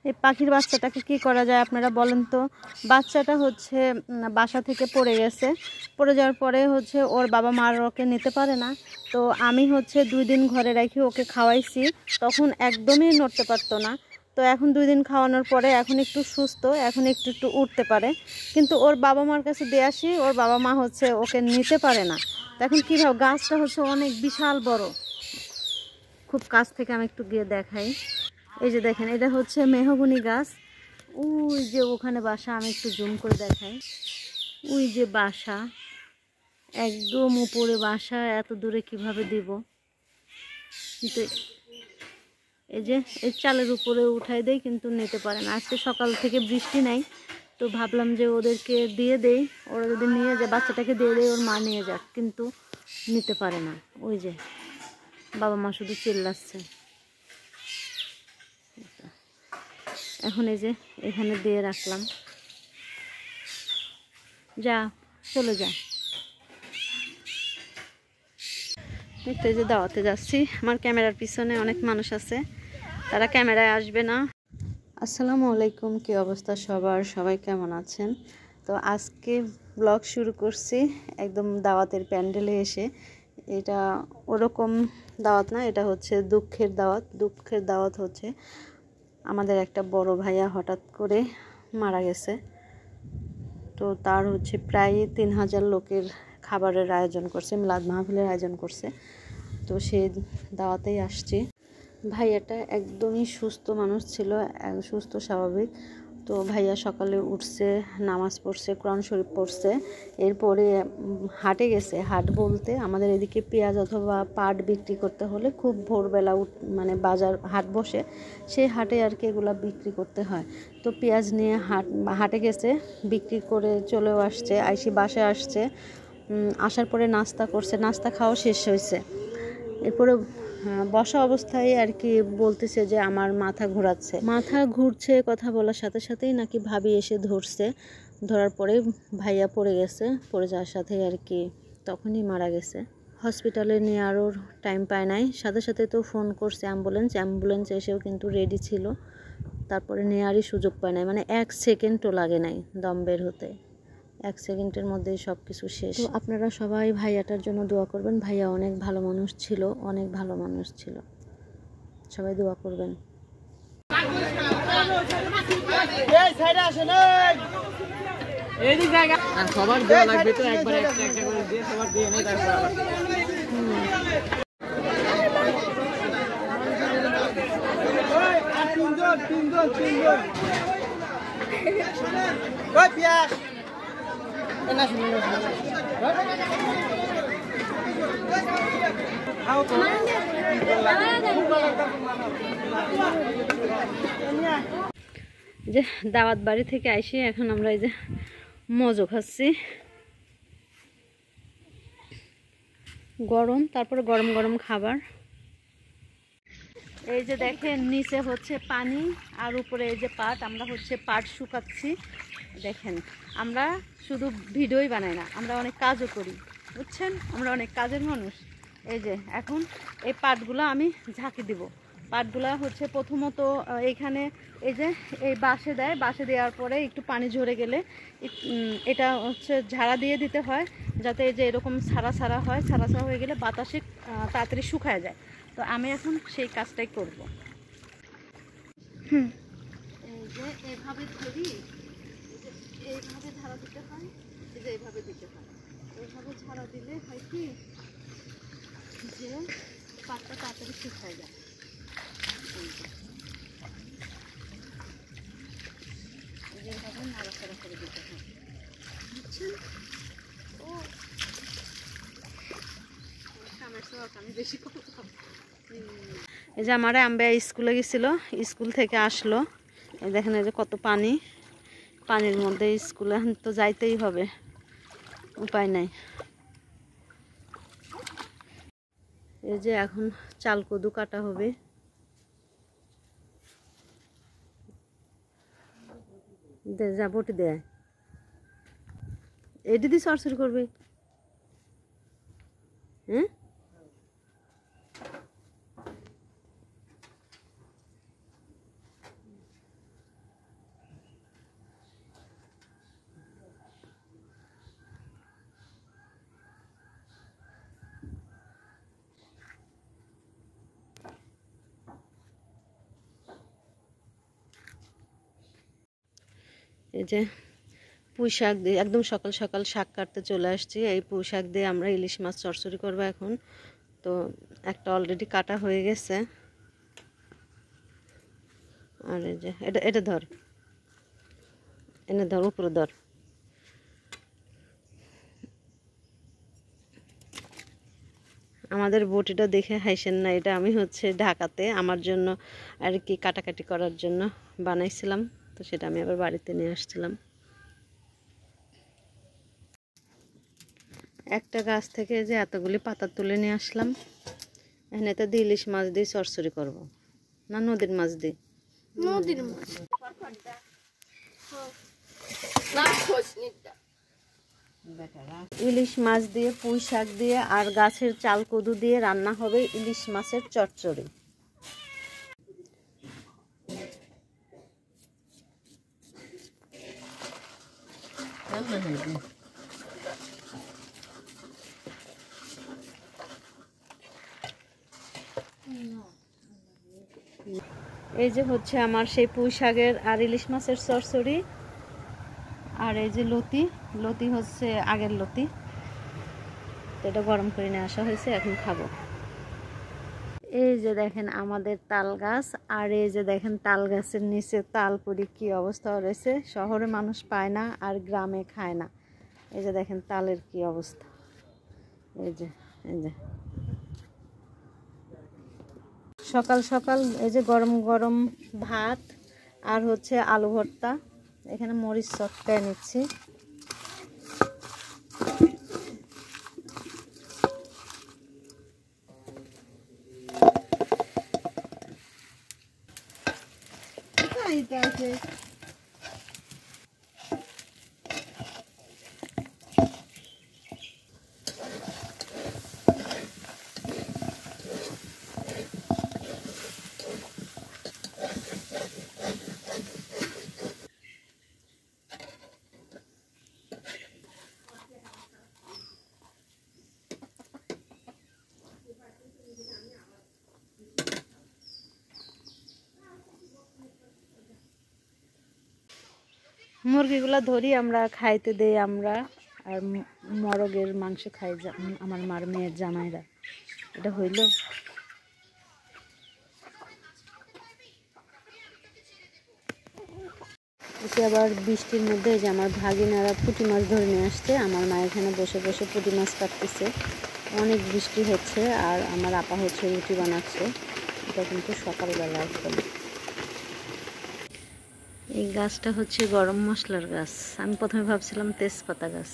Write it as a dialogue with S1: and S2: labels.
S1: এই পাখির বাচ্চাটাকে কি করা যায় আপনারা বলেন তো। বাচ্চাটা হচ্ছে বাসা থেকে পড়ে গেছে, পড়ে যাওয়ার পরে হচ্ছে ওর বাবা মার ওকে নিতে পারে না। তো আমি হচ্ছে 2 দিন ঘরে রেখে ওকে খাওয়াইছি, তখন একদমই নড়তে পারতো না। তো এখন 2 দিন খাওয়ানোর পরে এখন একটু সুস্থ, এখন একটু একটু উঠতে পারে। কিন্তু ওর বাবা মার কাছে দিয়ে আসি, ওর বাবা মা হচ্ছে ওকে নিতে পারে না। তো এখন কীভাবে, গাছটা হচ্ছে অনেক বিশাল বড়, খুব কাছ থেকে আমি একটু গিয়ে দেখাই। এই যে দেখেন, এটা হচ্ছে মেহগনি গাছ। ওই যে ওখানে বাসা, আমি একটু জুম করে দেখাই। ওই যে বাসা, একদম উপরে বাসা, এত দূরে কিভাবে দিব। কিন্তু এই যে এই চালের উপরে উঠাই দেয়, কিন্তু নিতে পারে না। আজকে সকাল থেকে বৃষ্টি নাই, তো ভাবলাম যে ওদেরকে দিয়ে দেই, ওরা যদি নিয়ে যায়, বাচ্চাটাকে দিয়ে দেয়, ওর মা নিয়ে যাক, কিন্তু নিতে পারে না। ওই যে বাবা মা শুধু চিল্লাচ্ছে। এখন এই যে এখানে দিয়ে রাখলাম, যা চলে যা। এই যে দাওয়াতে যাচ্ছি, আমার ক্যামেরার পিছনে অনেক মানুষ আছে, তারা ক্যামেরায় আসবে না। আসসালামু আলাইকুম, কি অবস্থা সবার, সবাই কেমন আছেন? তো আজকে ব্লগ শুরু করছি একদম দাওয়াতের প্যান্ডেলে এসে। এটা ওরকম দাওয়াত না, এটা হচ্ছে দুঃখের দাওয়াত। দুঃখের দাওয়াত হচ্ছে আমাদের একটা বড় ভাইয়া হঠাৎ করে মারা গেছে। তো তার হচ্ছে প্রায় 3000 লোকের খাবারের আয়োজন করছে, মিলাদ মাহফিলের আয়োজন করছে। তো সেই দাওয়াতেই আসছি। ভাইয়াটা একদমই সুস্থ মানুষ ছিল, সুস্থ স্বাভাবিক। তো ভাইয়া সকালে উঠছে, নামাজ পড়ছে, কোরআন শরীফ পড়ছে, এরপরে হাটে গেছে। হাট বলতে আমাদের এদিকে পেঁয়াজ অথবা পাট বিক্রি করতে হলে খুব ভোরবেলা মানে বাজার হাট বসে, সেই হাটে আর কি এগুলো বিক্রি করতে হয়। তো পেঁয়াজ নিয়ে হাটে গেছে, বিক্রি করে চলেও আসছে, আইসি বাসায় আসছে। আসার পরে নাস্তা করছে, নাস্তা খাওয়া শেষ হয়েছে। এরপরে বসা অবস্থায় আর কি বলতেছে যে আমার মাথা ঘোরাচ্ছে, মাথা ঘুরছে। কথা বলার সাথে সাথেই নাকি ভাবি এসে ধরছে, ধরার পরে ভাইয়া পড়ে গেছে, পড়ে যাওয়ার সাথে আর কি তখনই মারা গেছে। হসপিটালে নিয়ে আরও টাইম পায় নাই, সাথে সাথে তো ফোন করছে অ্যাম্বুলেন্স এসেও কিন্তু রেডি ছিল, তারপরে নেওয়ারই সুযোগ পায় নাই। মানে 1 সেকেন্ডও লাগে নাই দম বের হতে, 1 সেকেন্ডের মধ্যেই সব কিছু শেষ। তো আপনারা সবাই ভাইয়াটার জন্য দোয়া করবেন। ভাইয়া অনেক ভালো মানুষ ছিল, অনেক ভালো মানুষ ছিল, সবাই দোয়া করবেন।
S2: সবার দোয়া লাগবে তো, একবারে একটা একটা করে দিয়ে সবার দিয়ে নেই, তারপর আবার তিনজন কই পিয়াস না শুনুন খাও তো
S1: যে দাওয়াত বাড়ি থেকে আইসি, এখন আমরা এই যে মজো খাচ্ছি, গরম, তারপরে গরম গরম খাবার। এই যে দেখেন নিচে হচ্ছে পানি আর উপরে এই যে পাট, আমরা হচ্ছে পাট শুকাচ্ছি। দেখেন আমরা শুধু ভিডিওই বানাই না, আমরা অনেক কাজও করি, বুঝছেন, আমরা অনেক কাজের মানুষ। এই যে এখন এই পাটগুলো আমি ঝাঁকি দিব। পাটগুলা হচ্ছে প্রথমত এইখানে এই যে এই বাঁশে দেয়, বাঁশে দেওয়ার পরে একটু পানি ঝরে গেলে এটা হচ্ছে ঝাড়া দিয়ে দিতে হয়, যাতে এই যে এরকম ছাড়া ছাড়া হয়, ছাড়া ছাড়া হয়ে গেলে বাতাসে তাড়াতাড়ি শুকায় যায়। তো আমি এখন সেই কাজটাই করব। এই যে এইভাবে ধরি, এইভাবে ঝাড়া দিতে হয়, এই যে এইভাবে দিতে হয়। এইভাবে ঝাড়া দিলে হয় কি যে পাটটা তাড়াতাড়ি শুকায় যায়। এইভাবে নাড়াচাড়া করে দিতে হয়, বুঝছেন? ও আমি বেশি করতাম। এই যে আমার আম্বে স্কুলে গেছিল, স্কুল থেকে আসলো, এই দেখেন এই যে কত পানি, পানির মধ্যে স্কুলে তো যাইতেই হবে, উপায় নাই। এই যে এখন চাল কদু কাটা হবে। যা বটি দেয়, এটি দিয়ে সরসরি করবে। হ্যাঁ এই যে পুঁই শাক দিয়ে একদম সকাল সকাল শাক কাটতে চলে আসছি। এই পুঁই শাক দিয়ে আমরা ইলিশ মাছ চচ্চড়ি করবো এখন। তো একটা অলরেডি কাটা হয়ে গেছে। আর এই যে এটা এটা ধর, এনে ধর, উপরে ধর। আমাদের বটিটা দেখে হাসেন না, এটা আমি হচ্ছে ঢাকাতে আমার জন্য আর কি কাটাকাটি করার জন্য বানাইছিলাম। তো সেটা আমি আবার বাড়িতে নিয়ে আসছিলাম। একটা গাছ থেকে যে এতগুলি পাতা তুলে নিয়ে আসলাম। এখানে তো দিয়ে ইলিশ মাছ দিয়ে চচ্চড়ি করবো, না নদীর মাছ দিয়ে?
S3: নদীর মাছ
S1: ইলিশ মাছ দিয়ে, পুঁই শাক দিয়ে আর গাছের চাল কদু দিয়ে রান্না হবে ইলিশ মাছের চচ্চড়ি। এই যে হচ্ছে আমার সেই পুঁই শাকের আর ইলিশ মাছের চচ্চড়ি। আর এই যে লতি, লতি হচ্ছে আগের লতি, এটা গরম করে নিয়ে আসা হয়েছে, এখন খাবো। এই যে দেখেন আমাদের তাল গাছ, আর এই যে দেখেন তাল গাছের নিচে তাল পুরি কি অবস্থা রয়েছে। শহরে মানুষ পায় না আর গ্রামে খায় না। এই যে দেখেন তালের কি অবস্থা। এই যে এই যে সকাল সকাল এই যে গরম গরম ভাত আর হচ্ছে আলু ভর্তা। এখানে মরিচ চটকায় নিচ্ছি। মুরগিগুলা ধরি আমরা, খাইতে দেই আমরা। আর মরগের মাংস খাই আমার মার মেয়ের জামাইরা। এটা হইল। এতে আবার বৃষ্টির মধ্যে যে আমার ভাগিনারা পুঁটি মাছ ধরে নিয়ে আসছে। আমার মা এখানে বসে বসে পুঁটি মাছ কাটতেছে। অনেক বৃষ্টি হচ্ছে আর আমার আপা হচ্ছে রুটি বানাচ্ছে। এটা কিন্তু সকালবেলা একদম। এই গাছটা হচ্ছে গরম মশলার গাছ। আমি প্রথমে ভাবছিলাম তেজপাতা গাছ।